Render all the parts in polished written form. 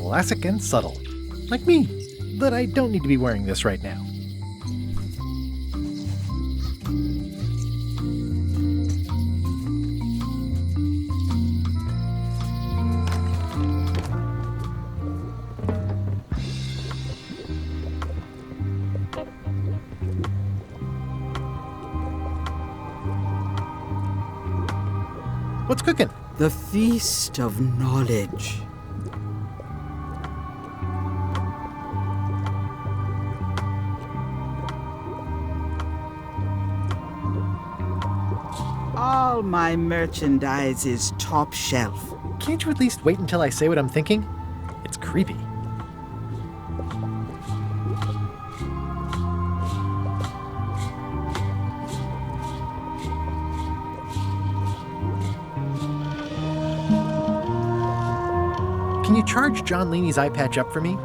classic and subtle. Like me. But I don't need to be wearing this right now. What's cooking? The feast of knowledge. All my merchandise is top shelf. Can't you at least wait until I say what I'm thinking? It's creepy. Can you charge John Laney's eye patch up for me?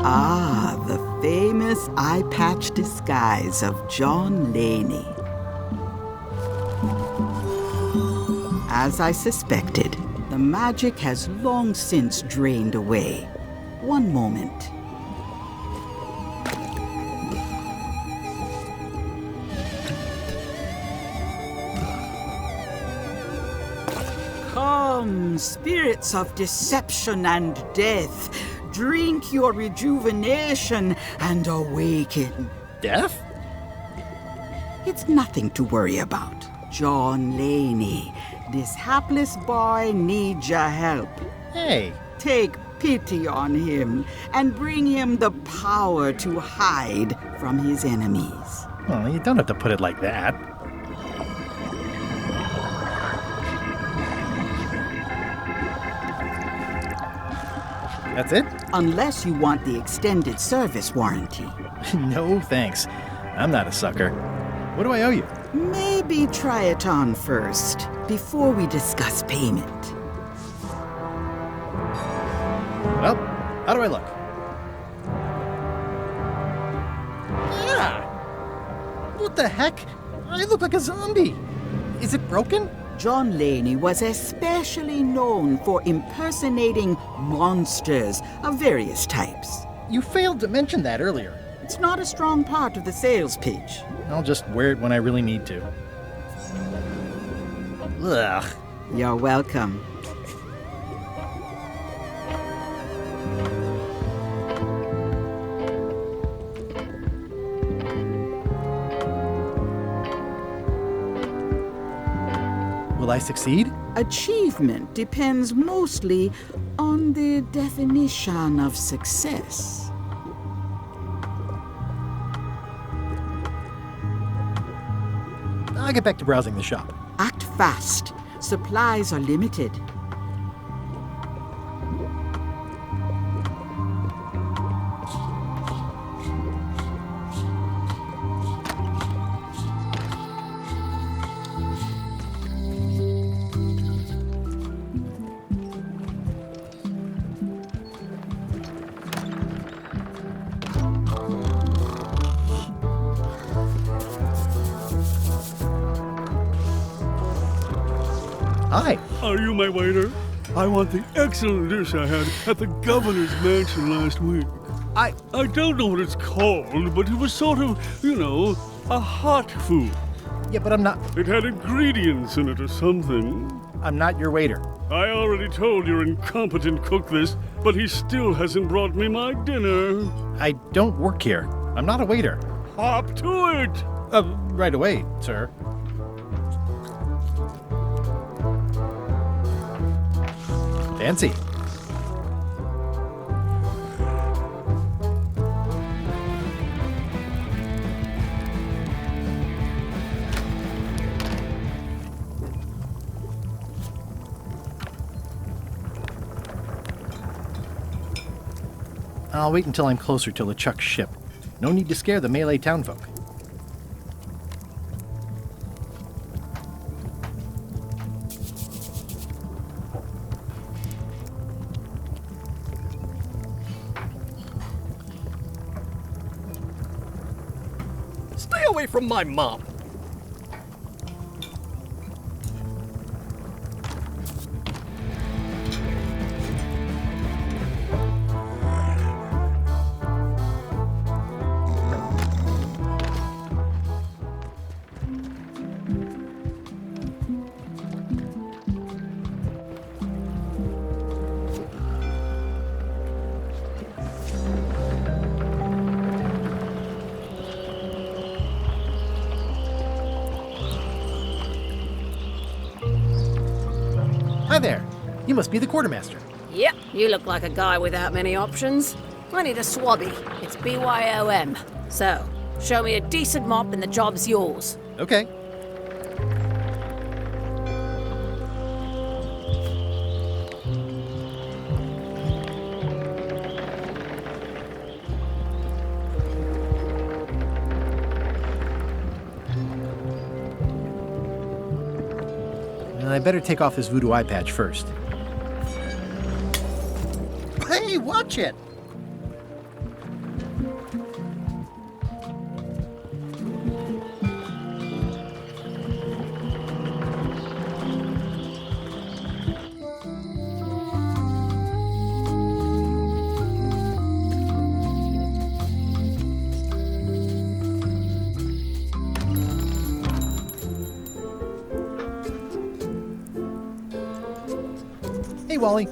Ah, the famous eye patch disguise of John Laney. As I suspected, the magic has long since drained away. One moment. Come, spirits of deception and death, drink your rejuvenation and awaken. Death? It's nothing to worry about. John Laney, this hapless boy needs your help. Hey, Take pity on him and bring him the power to hide from his enemies. well, you don't have to put it like that. That's it? Unless you want the extended service warranty. No, thanks. I'm not a sucker. What do I owe you? Maybe try it on first, before we discuss payment. Well, how do I look? Yeah! What the heck? I look like a zombie. Is it broken? John Laney was especially known for impersonating monsters of various types. You failed to mention that earlier. It's not a strong part of the sales pitch. I'll just wear it when I really need to. Ugh. You're welcome. Will I succeed? Achievement depends mostly on the definition of success. I'll get back to browsing the shop. Act fast. Supplies are limited. Hi. Are you my waiter? I want the excellent dish I had at the governor's mansion last week. I don't know what it's called, but it was sort of, a hot food. Yeah, but I'm not... It had ingredients in it or something. I'm not your waiter. I already told your incompetent cook this, but he still hasn't brought me my dinner. I don't work here. I'm not a waiter. Hop to it! Right away, sir. Fancy. I'll wait until I'm closer to LeChuck's ship. No need to scare the Malay townfolk. Stay away from my mom. Hi there. You must be the quartermaster. Yep, you look like a guy without many options. I need a swabby. It's BYOM. So, show me a decent mop and the job's yours. Okay. I better take off this voodoo eye patch first. Hey, watch it! Hey, Wally.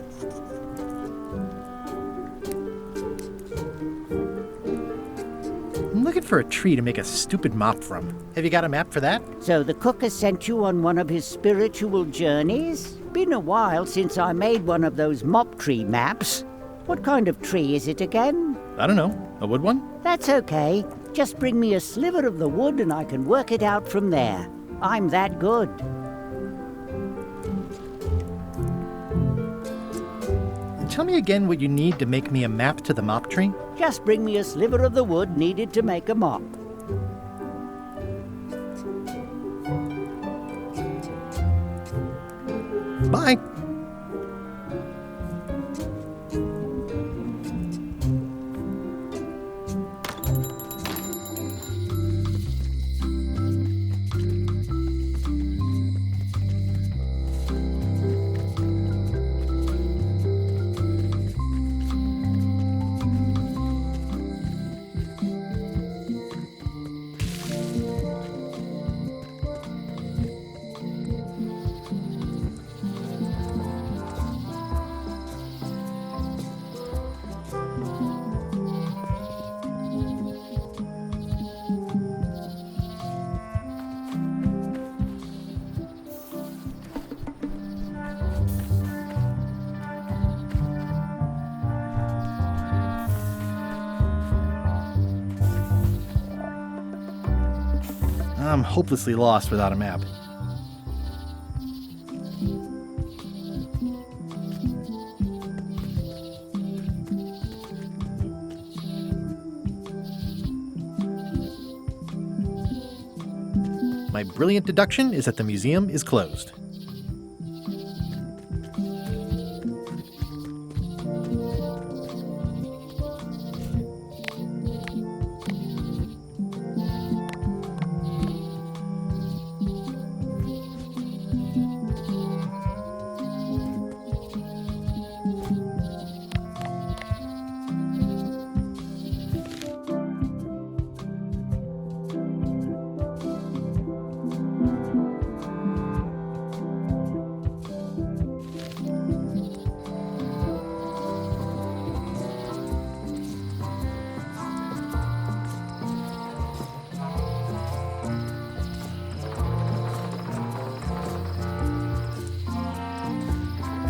I'm looking for a tree to make a stupid mop from. Have you got a map for that? So the cook has sent you on one of his spiritual journeys? Been a while since I made one of those mop tree maps. What kind of tree is it again? I don't know. A wood one? That's okay. Just bring me a sliver of the wood and I can work it out from there. I'm that good. Tell me again what you need to make me a map to the mop tree. Just bring me a sliver of the wood needed to make a mop. Bye. I'm hopelessly lost without a map. My brilliant deduction is that the museum is closed.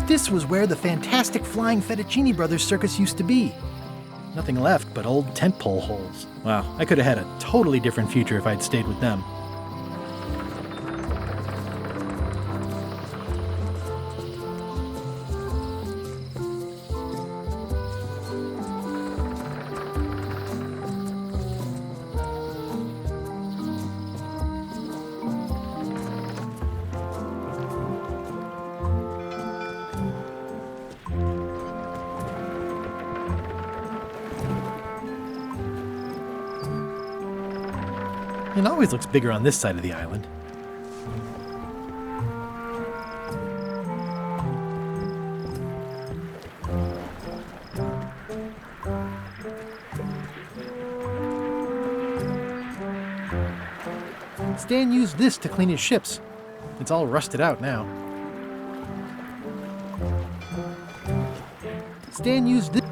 This was where the fantastic Flying Fettuccine Brothers circus used to be. Nothing left but old tentpole holes. Wow, I could have had a totally different future if I'd stayed with them. It always looks bigger on this side of the island. Stan used this to clean his ships. It's all rusted out now. Stan used this.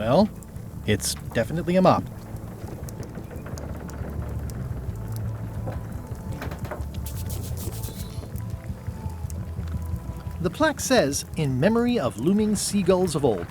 Well, it's definitely a mop. The plaque says, "In memory of looming seagulls of old."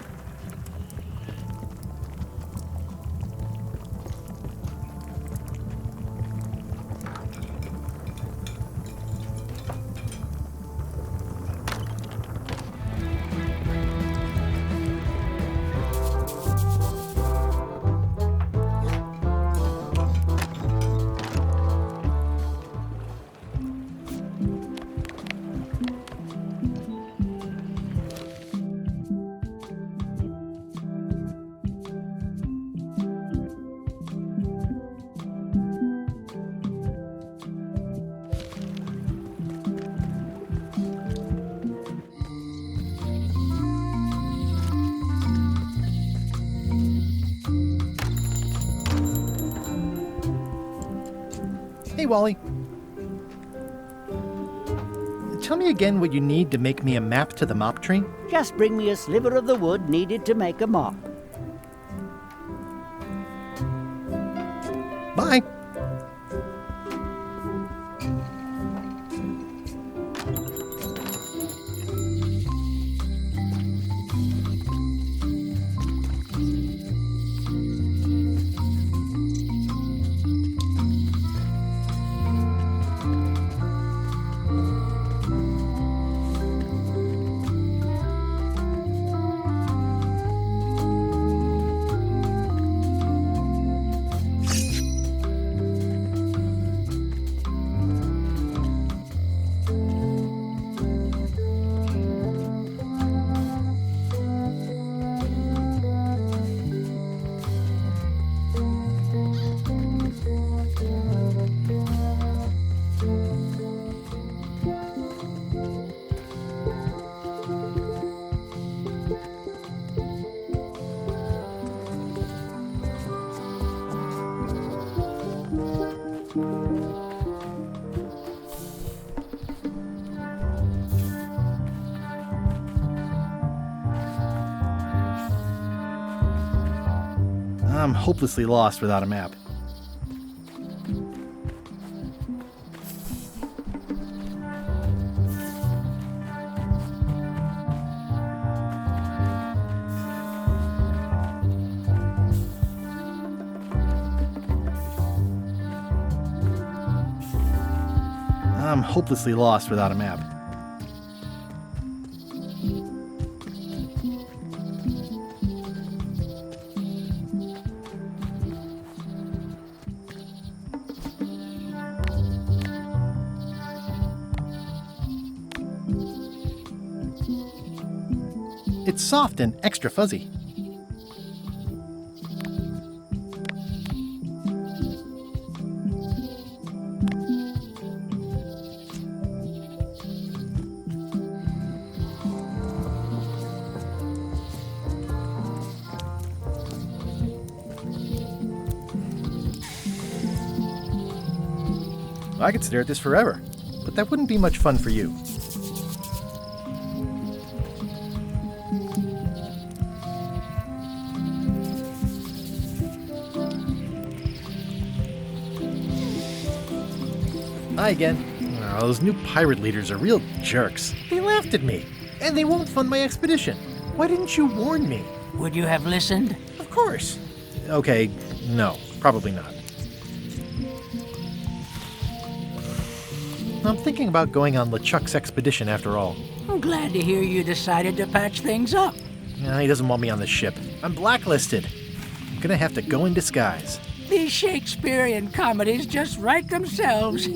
Hey, Wally. Tell me again what you need to make me a map to the mop tree. Just bring me a sliver of the wood needed to make a mop. Bye. I'm hopelessly lost without a map. I'm hopelessly lost without a map. It's soft and extra fuzzy. I could stare at this forever, but that wouldn't be much fun for you. Hi again. Oh, those new pirate leaders are real jerks. They laughed at me, and they won't fund my expedition. Why didn't you warn me? Would you have listened? Of course. Okay, no, probably not. I'm thinking about going on LeChuck's expedition after all. I'm glad to hear you decided to patch things up. He doesn't want me on the ship. I'm blacklisted. I'm gonna have to go in disguise. These Shakespearean comedies just write themselves.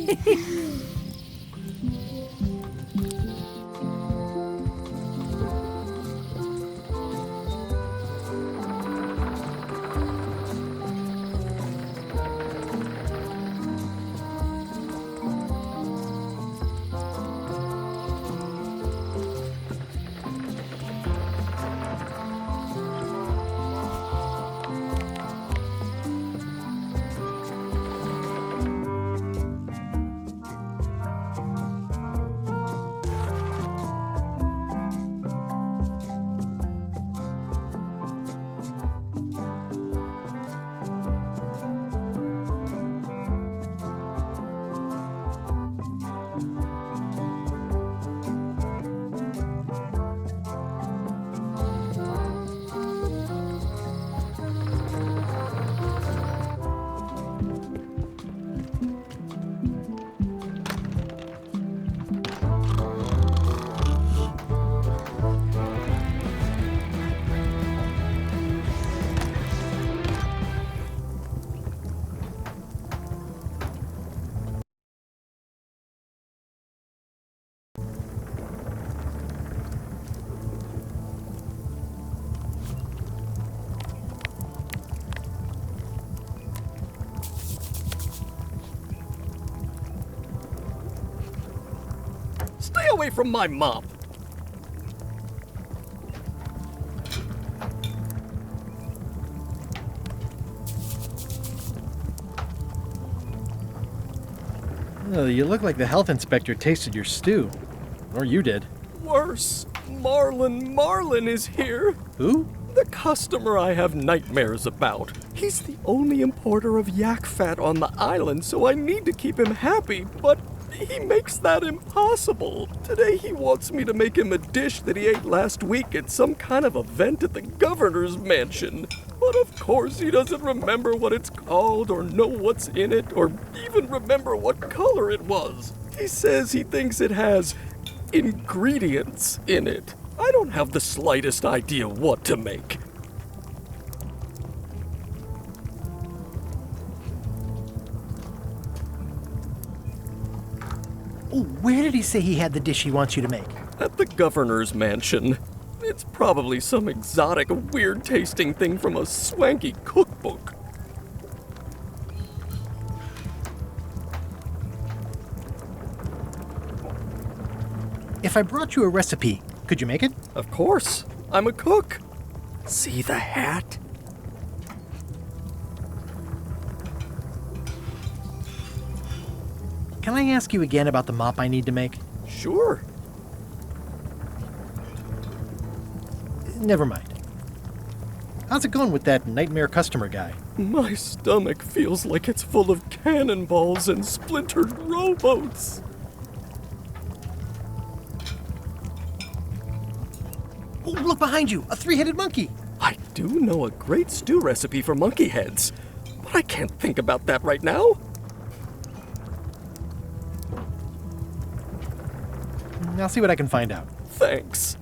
away from my mop! Oh, you look like the health inspector tasted your stew. Or you did. Worse, Marlin is here. Who? The customer I have nightmares about. He's the only importer of yak fat on the island, so I need to keep him happy, but he makes that impossible. Today he wants me to make him a dish that he ate last week at some kind of event at the governor's mansion. But of course he doesn't remember what it's called or know what's in it or even remember what color it was. He says he thinks it has ingredients in it. I don't have the slightest idea what to make. Oh, where did he say he had the dish he wants you to make? At the governor's mansion. It's probably some exotic, weird-tasting thing from a swanky cookbook. If I brought you a recipe, could you make it? Of course. I'm a cook. See the hat? Can I ask you again about the mop I need to make? Sure. Never mind. How's it going with that nightmare customer guy? My stomach feels like it's full of cannonballs and splintered rowboats. Oh, look behind you! A three-headed monkey! I do know a great stew recipe for monkey heads, but I can't think about that right now. I'll see what I can find out. Thanks.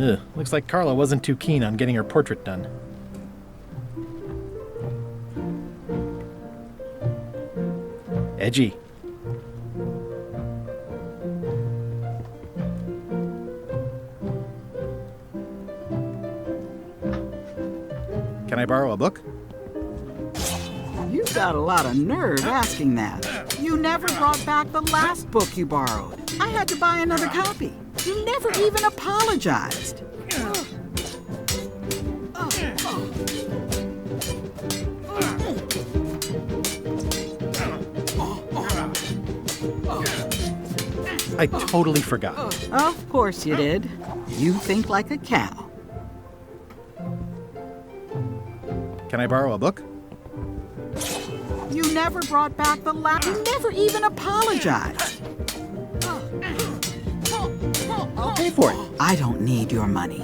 Ugh, looks like Carla wasn't too keen on getting her portrait done. Edgy. Can I borrow a book? You've got a lot of nerve asking that. You never brought back the last book you borrowed. I had to buy another copy. You never even apologized. I totally forgot. Of course you did. You think like a cow. Can I borrow a book? You never brought back the last. You never even apologized. I'll pay for it. I don't need your money.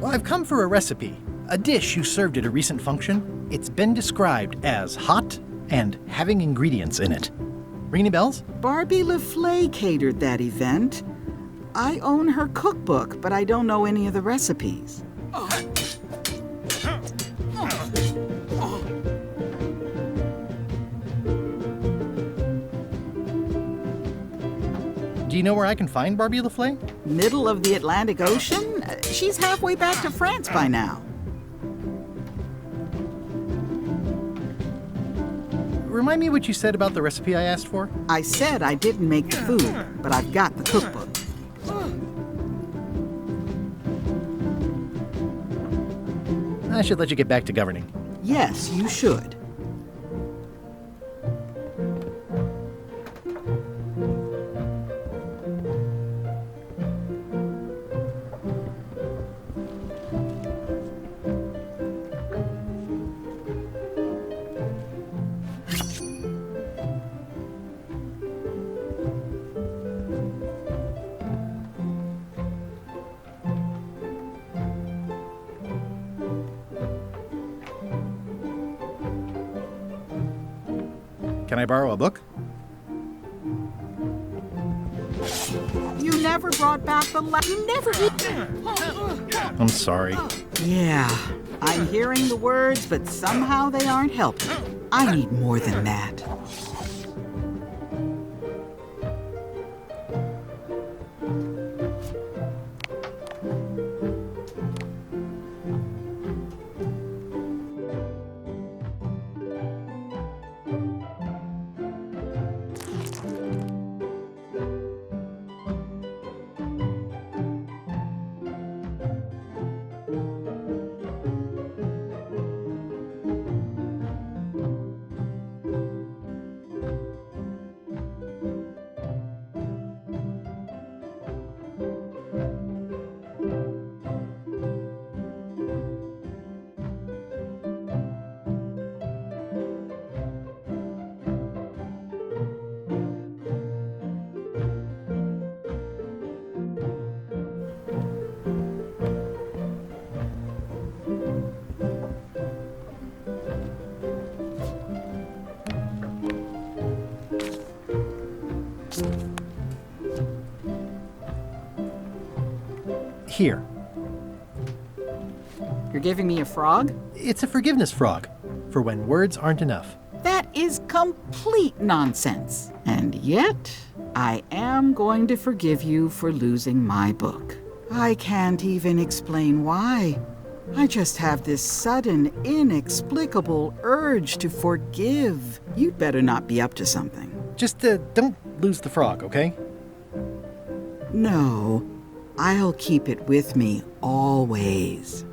Well, I've come for a recipe. A dish you served at a recent function. It's been described as hot and having ingredients in it. Ring any bells? Barbie LaFleur catered that event. I own her cookbook, but I don't know any of the recipes. Do you know where I can find Barbie LaFleur? Middle of the Atlantic Ocean? She's halfway back to France by now. Remind me what you said about the recipe I asked for? I said I didn't make the food, but I've got the cookbook. I should let you get back to governing. Yes, you should. Can I borrow a book? You never brought back the You never I'm sorry. Yeah, I'm hearing the words, but somehow they aren't helping. I need more than that. Here. You're giving me a frog? It's a forgiveness frog, for when words aren't enough. That is complete nonsense. And yet, I am going to forgive you for losing my book. I can't even explain why. I just have this sudden, inexplicable urge to forgive. You'd better not be up to something. Just don't lose the frog, okay? No, I'll keep it with me always.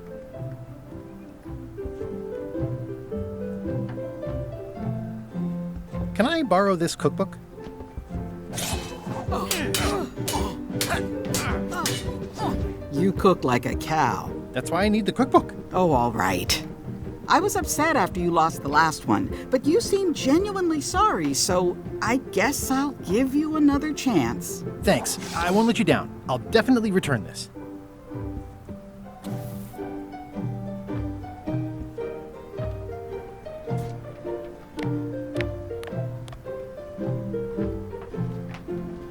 Can I borrow this cookbook? You cook like a cow. That's why I need the cookbook. Oh, all right. I was upset after you lost the last one, but you seemed genuinely sorry, so I guess I'll give you another chance. Thanks. I won't let you down. I'll definitely return this.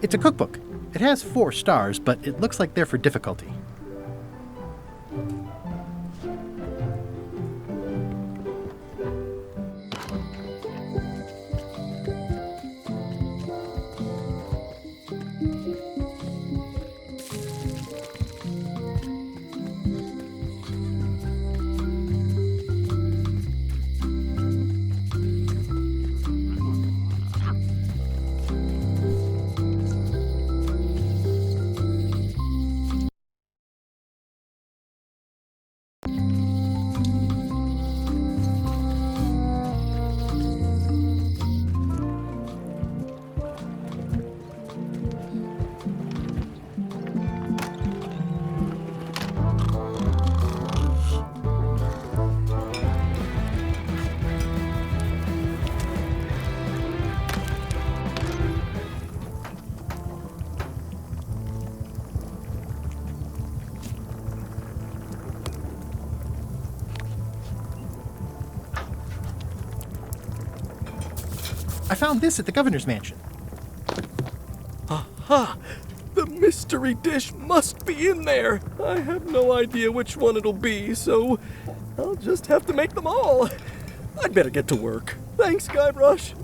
It's a cookbook. It has 4 stars, but it looks like they're for difficulty. I found this at the governor's mansion. Aha! The mystery dish must be in there. I have no idea which one it'll be, so I'll just have to make them all. I'd better get to work. Thanks, Guybrush.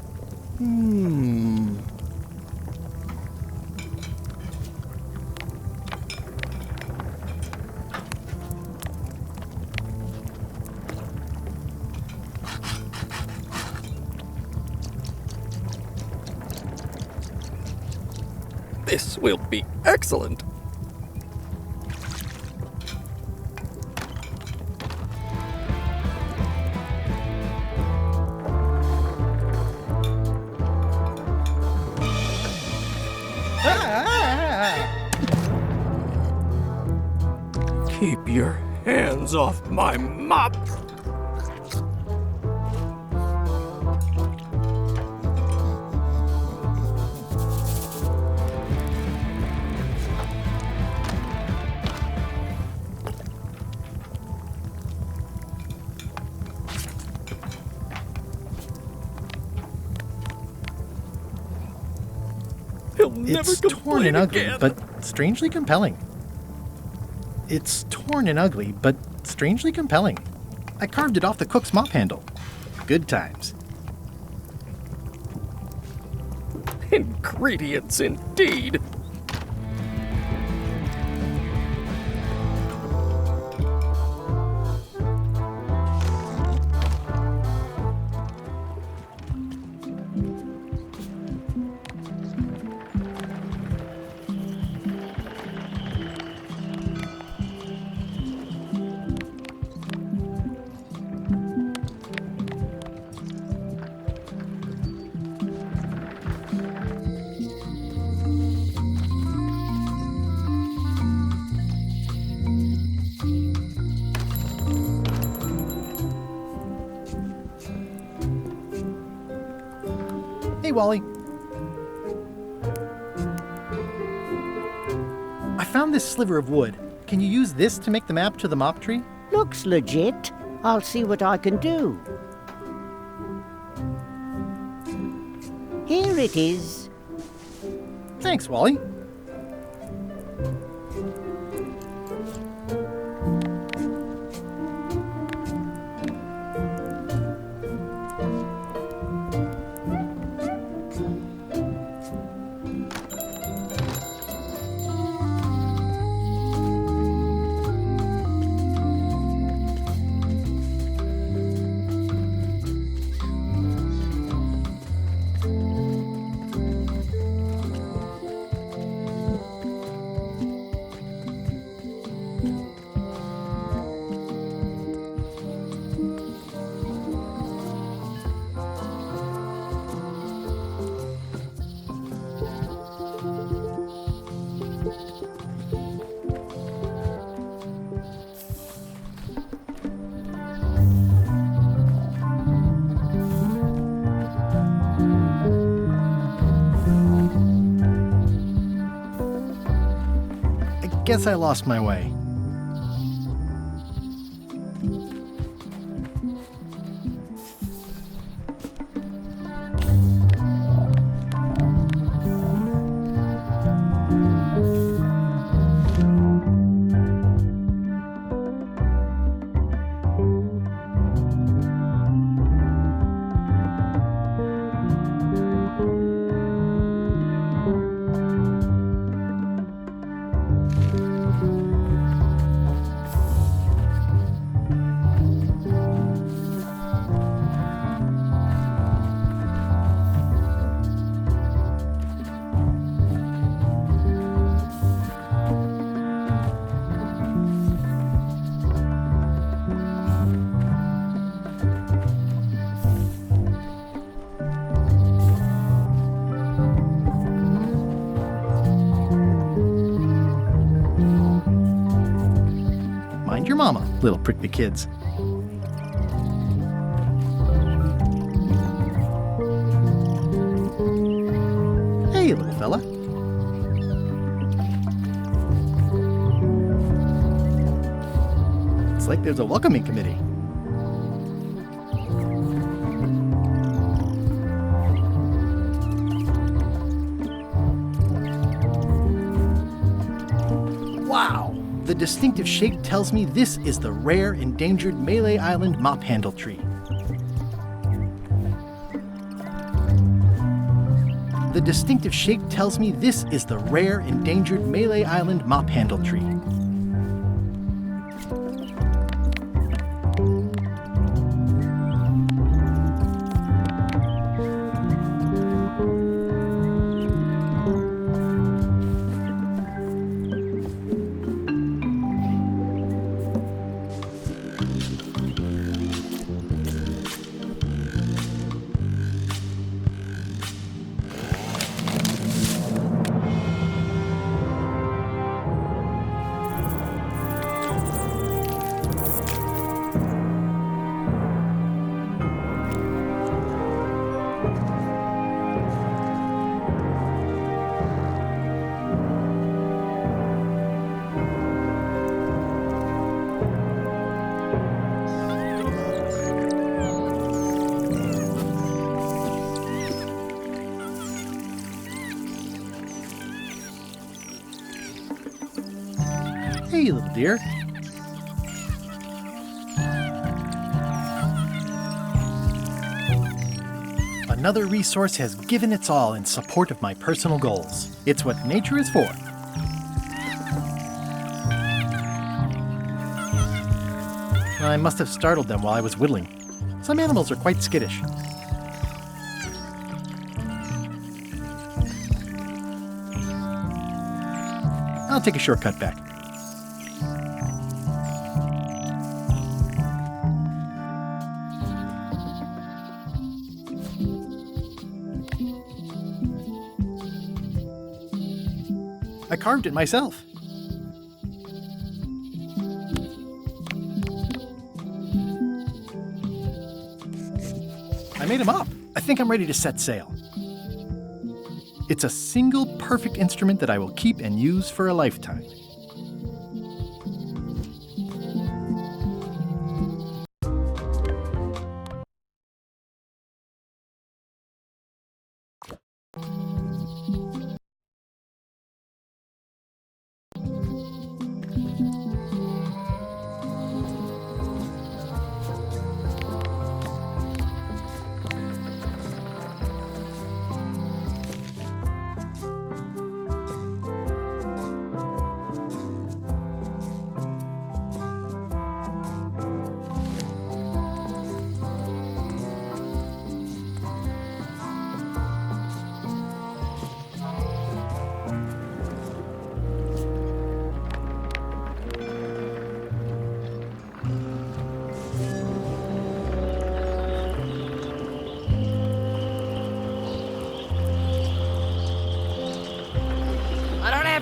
This will be excellent. Keep your hands off my mop! He'll never It's torn complain and ugly, again. but strangely compelling. It's torn and ugly, but strangely compelling. I carved it off the cook's mop handle. Good times. Ingredients indeed. Hey, Wally. I found this sliver of wood. Can you use this to make the map to the mop tree? Looks legit. I'll see what I can do. Here it is. Thanks, Wally. Guess I lost my way. Mind your mama, little prickly kids. Hey, little fella. It's like there's a welcoming committee. Wow! The distinctive shape tells me this is the rare, endangered Malay Island mop handle tree. The distinctive shape tells me this is the rare, endangered Malay Island mop handle tree. dear. Another resource has given its all in support of my personal goals. It's what nature is for. I must have startled them while I was whittling. Some animals are quite skittish. I'll take a shortcut back. I carved it myself. I made him up. I think I'm ready to set sail. It's a single perfect instrument that I will keep and use for a lifetime.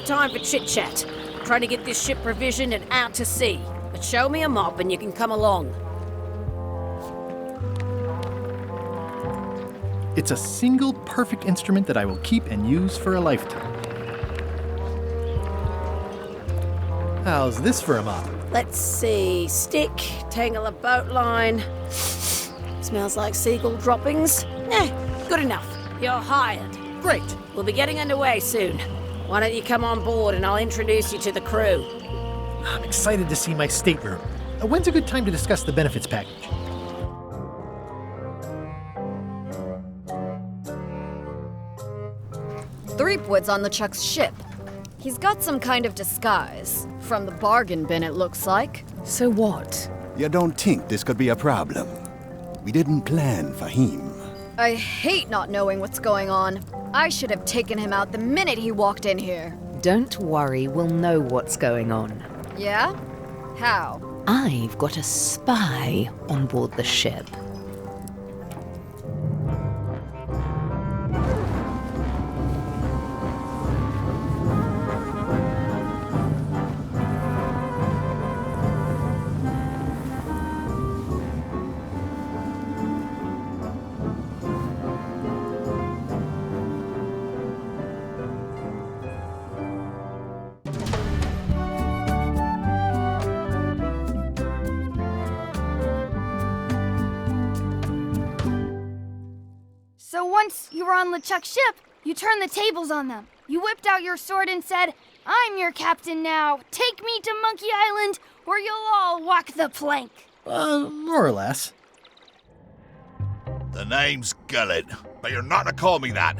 Time for chit-chat. Trying to get this ship provisioned and out to sea. But show me a mop and you can come along. It's a single perfect instrument that I will keep and use for a lifetime. How's this for a mop? Let's see. Stick, tangle a boat line. Smells like seagull droppings. Good enough. You're hired. Great. We'll be getting underway soon. Why don't you come on board and I'll introduce you to the crew. I'm excited to see my stateroom. When's a good time to discuss the benefits package? Threepwood's on LeChuck's ship. He's got some kind of disguise. From the bargain bin, it looks like. So what? You don't think this could be a problem? We didn't plan for him. I hate not knowing what's going on. I should have taken him out the minute he walked in here. Don't worry, we'll know what's going on. Yeah? How? I've got a spy on board the ship. So once you were on LeChuck's ship, you turned the tables on them. You whipped out your sword and said, "I'm your captain now. Take me to Monkey Island, or you'll all walk the plank." More or less. The name's Gullet, but you're not to call me that.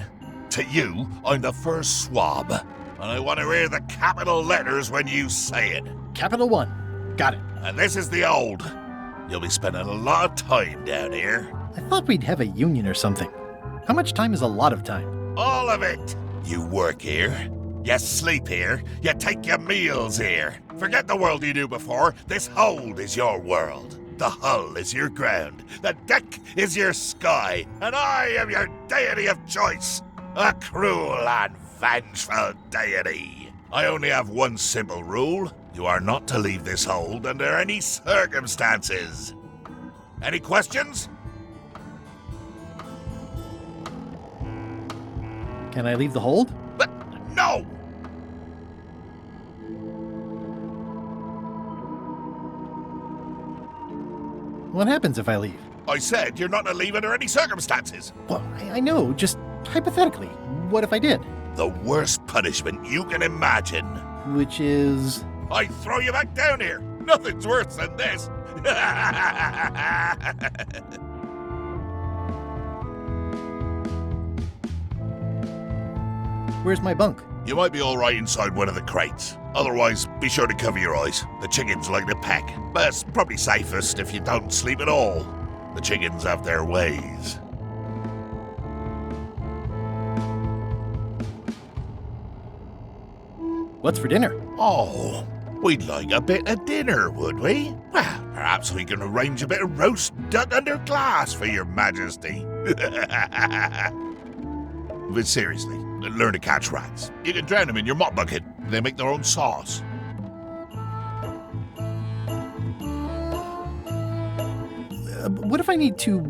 To you, I'm the first swab, and I want to hear the capital letters when you say it. Capital 1. Got it. And this is the old. You'll be spending a lot of time down here. I thought we'd have a union or something. How much time is a lot of time? All of it. You work here. You sleep here. You take your meals here. Forget the world you knew before. This hold is your world. The hull is your ground. The deck is your sky. And I am your deity of choice. A cruel and vengeful deity. I only have one simple rule. You are not to leave this hold under any circumstances. Any questions? Can I leave the hold? But no! What happens if I leave? I said you're not to leave under any circumstances. Well, I know, just hypothetically. What if I did? The worst punishment you can imagine. Which is... I throw you back down here. Nothing's worse than this. Where's my bunk? You might be all right inside one of the crates. Otherwise, be sure to cover your eyes. The chickens like to peck. But it's probably safest if you don't sleep at all. The chickens have their ways. What's for dinner? Oh, we'd like a bit of dinner, would we? Well, perhaps we can arrange a bit of roast duck under glass for your majesty. But seriously, learn to catch rats. You can drown them in your mop bucket. They make their own sauce. What if I need to,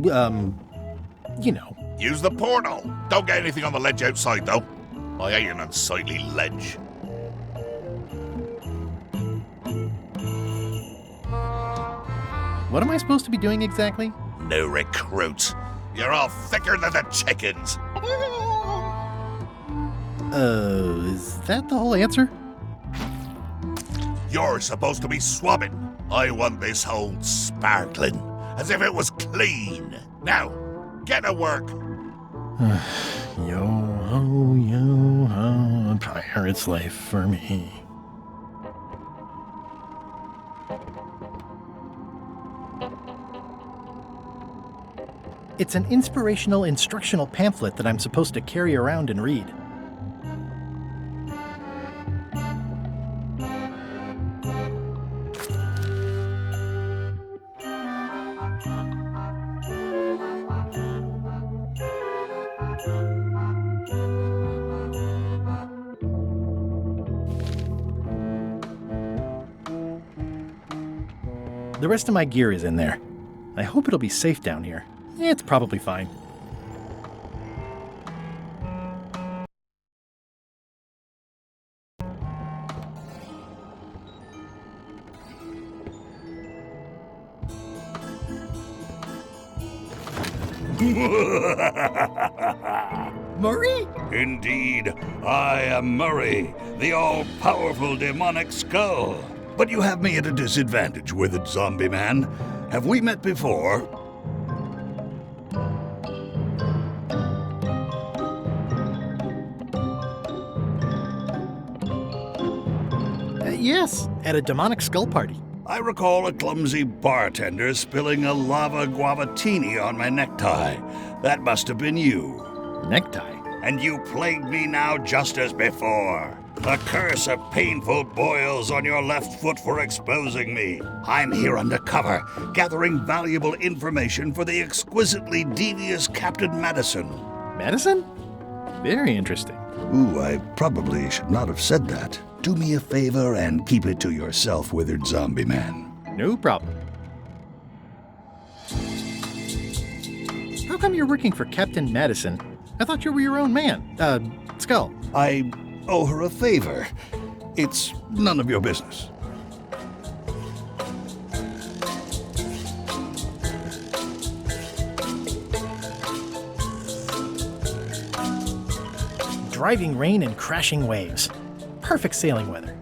Use the portal. Don't get anything on the ledge outside, though. I hate an unsightly ledge. What am I supposed to be doing exactly? New recruits. You're all thicker than the chickens. Is that the whole answer? You're supposed to be swabbing. I want this hole sparkling, as if it was clean. Now, get to work. Yo-ho, yo-ho, a pirate's life for me. It's an inspirational instructional pamphlet that I'm supposed to carry around and read. The rest of my gear is in there. I hope it'll be safe down here. It's probably fine. Murray? Indeed, I am Murray, the all-powerful demonic skull. But you have me at a disadvantage, withered zombie man. Have we met before? Yes, at a demonic skull party. I recall a clumsy bartender spilling a lava guavatini on my necktie. That must have been you. Necktie? And you plagued me now just as before. A curse of painful boils on your left foot for exposing me. I'm here undercover, gathering valuable information for the exquisitely devious Captain Madison. Madison? Very interesting. Ooh, I probably should not have said that. Do me a favor and keep it to yourself, withered zombie man. No problem. How come you're working for Captain Madison? I thought you were your own man. Skull. I owe her a favor. It's none of your business. Driving rain and crashing waves. Perfect sailing weather.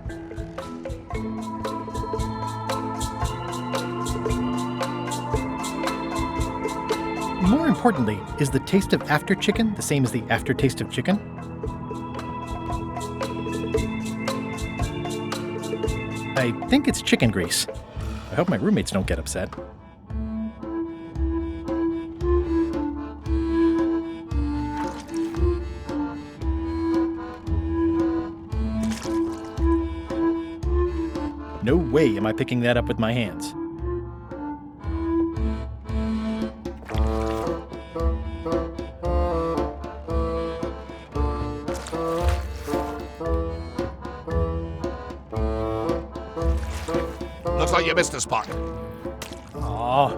More importantly, is the taste of after chicken the same as the aftertaste of chicken? I think it's chicken grease. I hope my roommates don't get upset. No way am I picking that up with my hands. Looks like you missed a spot. Aw.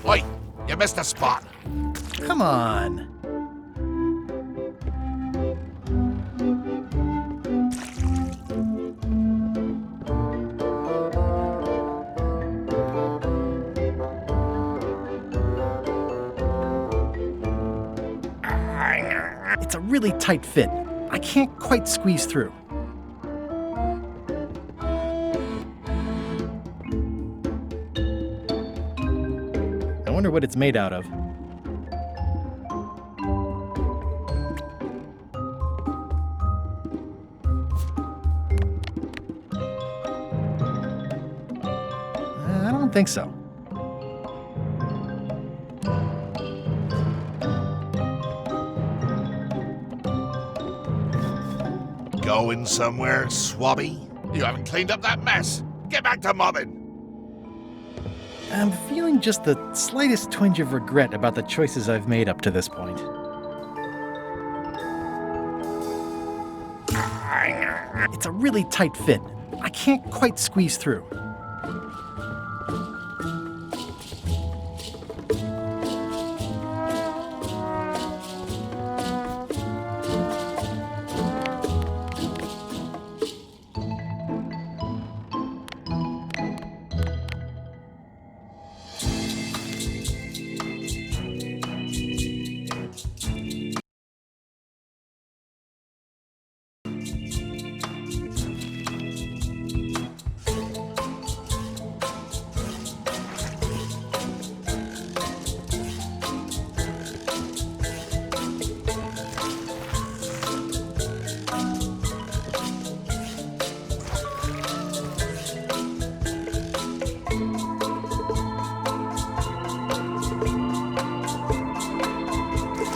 Oi, you missed a spot. Come on. It's a really tight fit. I can't quite squeeze through. wonder what it's made out of. I don't think so. Going somewhere, swabby? You haven't cleaned up that mess. Get back to mobbing. I'm feeling just the slightest twinge of regret about the choices I've made up to this point. It's a really tight fit. I can't quite squeeze through.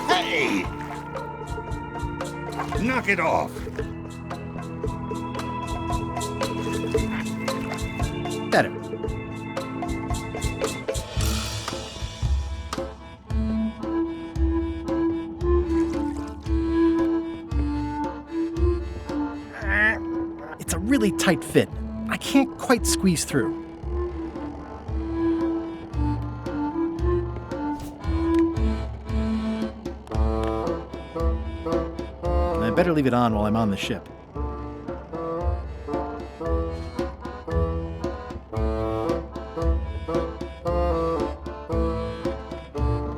Hey! Knock it off! Better. It's a really tight fit. I can't quite squeeze through. I better leave it on while I'm on the ship.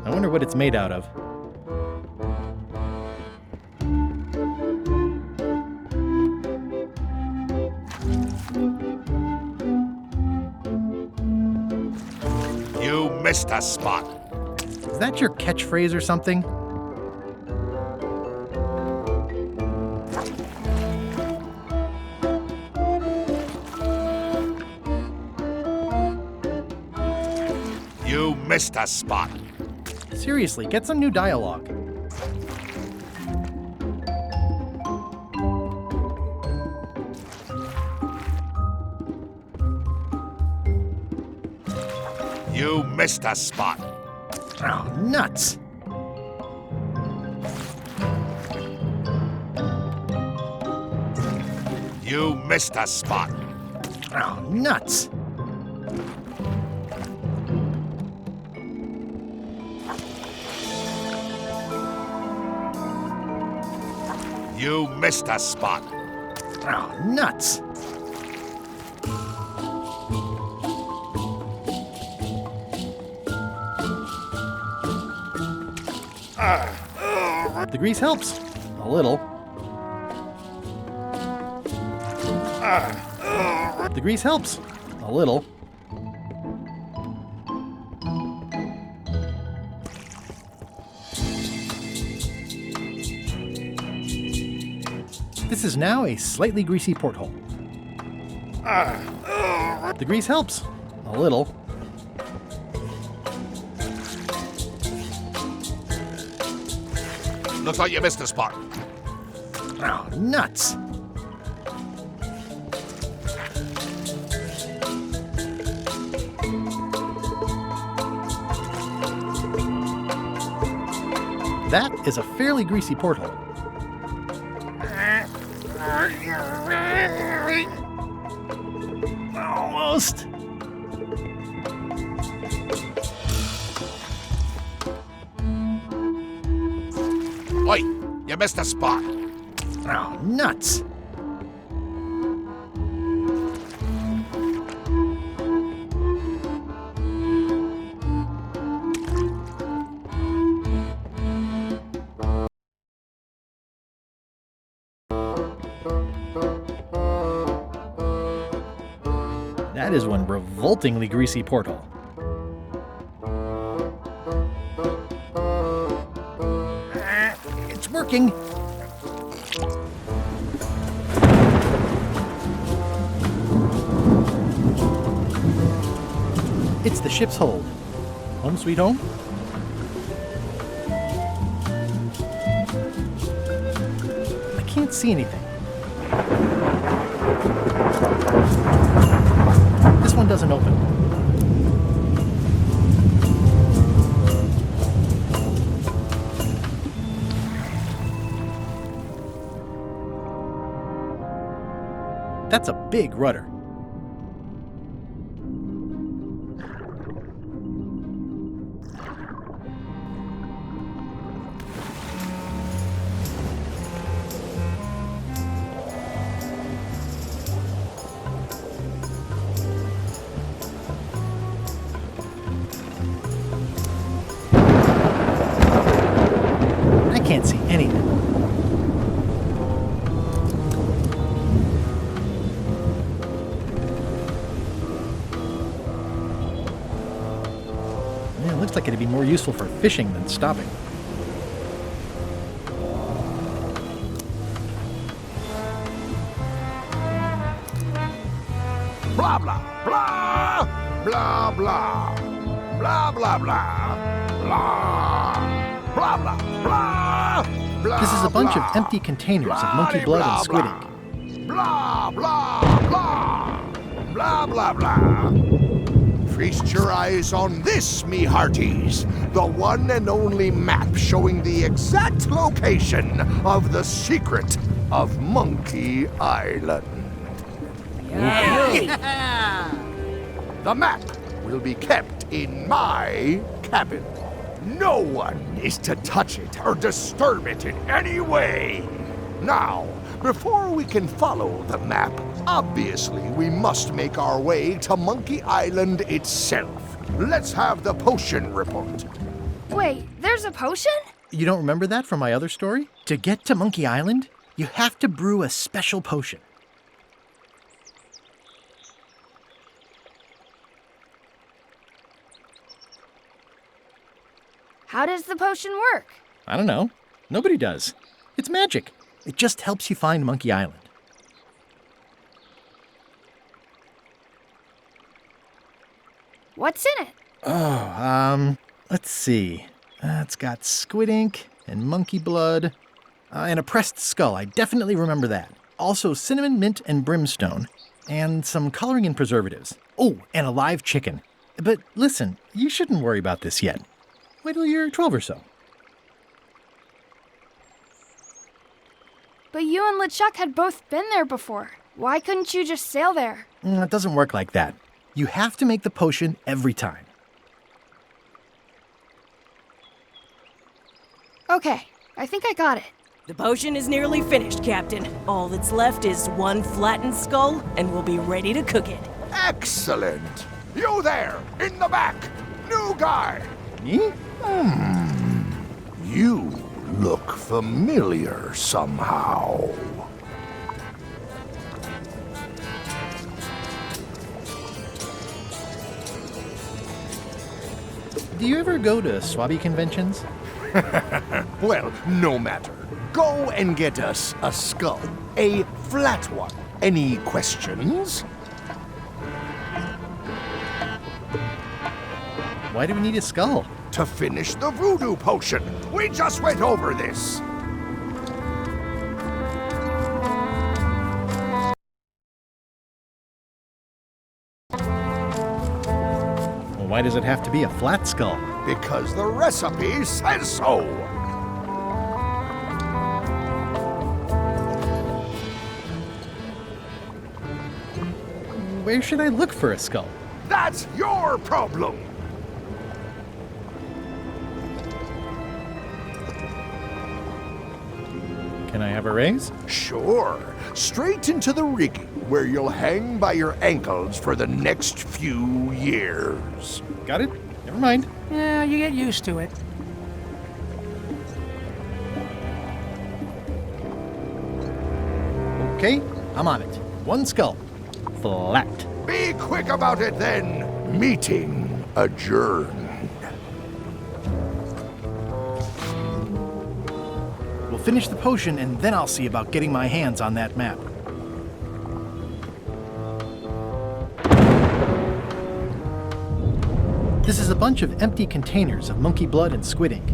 I wonder what it's made out of. You missed a spot. Is that your catchphrase or something? You missed a spot. Seriously, get some new dialogue. You missed a spot. Oh, nuts! You missed a spot. Oh, nuts! You missed a spot. Oh, nuts! The grease helps. A little. The grease helps. A little. This is now a slightly greasy porthole. The grease helps. A little. Looks like you missed a spot. Oh, nuts! That is a fairly greasy porthole. Almost. Oi, you missed a spot. Oh, nuts. That is one revoltingly greasy porthole. working? It's the ship's hold. Home sweet home? I can't see anything. This one doesn't open. That's a big rudder. I can't see anything. Yeah, it looks like it'd be more useful for fishing than stopping. Blah, blah, blah, blah, blah, blah, blah, blah, blah, blah, blah, blah, blah. This is a bunch of empty containers of monkey blood and squid ink. Blah, blah, blah, blah, blah, blah. Feast your eyes on this, me hearties. The one and only map showing the exact location of the secret of Monkey Island. The map will be kept in my cabin. No one is to touch it or disturb it in any way. Now, before we can follow the map, obviously we must make our way to Monkey Island itself. Let's have the potion report. Wait, there's a potion? You don't remember that from my other story? To get to Monkey Island, you have to brew a special potion. How does the potion work? I don't know. Nobody does. It's magic. It just helps you find Monkey Island. What's in it? Oh, let's see. It's got squid ink and monkey blood and a pressed skull. I definitely remember that. Also cinnamon, mint, and brimstone. And some coloring and preservatives. Oh, and a live chicken. But listen, you shouldn't worry about this yet. Wait till you're 12 or so. But you and LeChuck had both been there before. Why couldn't you just sail there? It doesn't work like that. You have to make the potion every time. Okay, I think I got it. The potion is nearly finished, Captain. All that's left is one flattened skull, and we'll be ready to cook it. Excellent. You there, in the back. New guy. Me? You look familiar somehow. Do you ever go to Swabby conventions? Well, no matter. Go and get us a skull. A flat one. Any questions? Why do we need a skull? To finish the voodoo potion. We just went over this. Well, why does it have to be a flat skull? Because the recipe says so. Where should I look for a skull? That's your problem. Can I have a raise? Sure. Straight into the rigging, where you'll hang by your ankles for the next few years. Got it? Never mind. Yeah, you get used to it. Okay, I'm on it. One skull. Flat. Be quick about it then. Meeting adjourned. We'll finish the potion and then I'll see about getting my hands on that map. This is a bunch of empty containers of monkey blood and squid ink.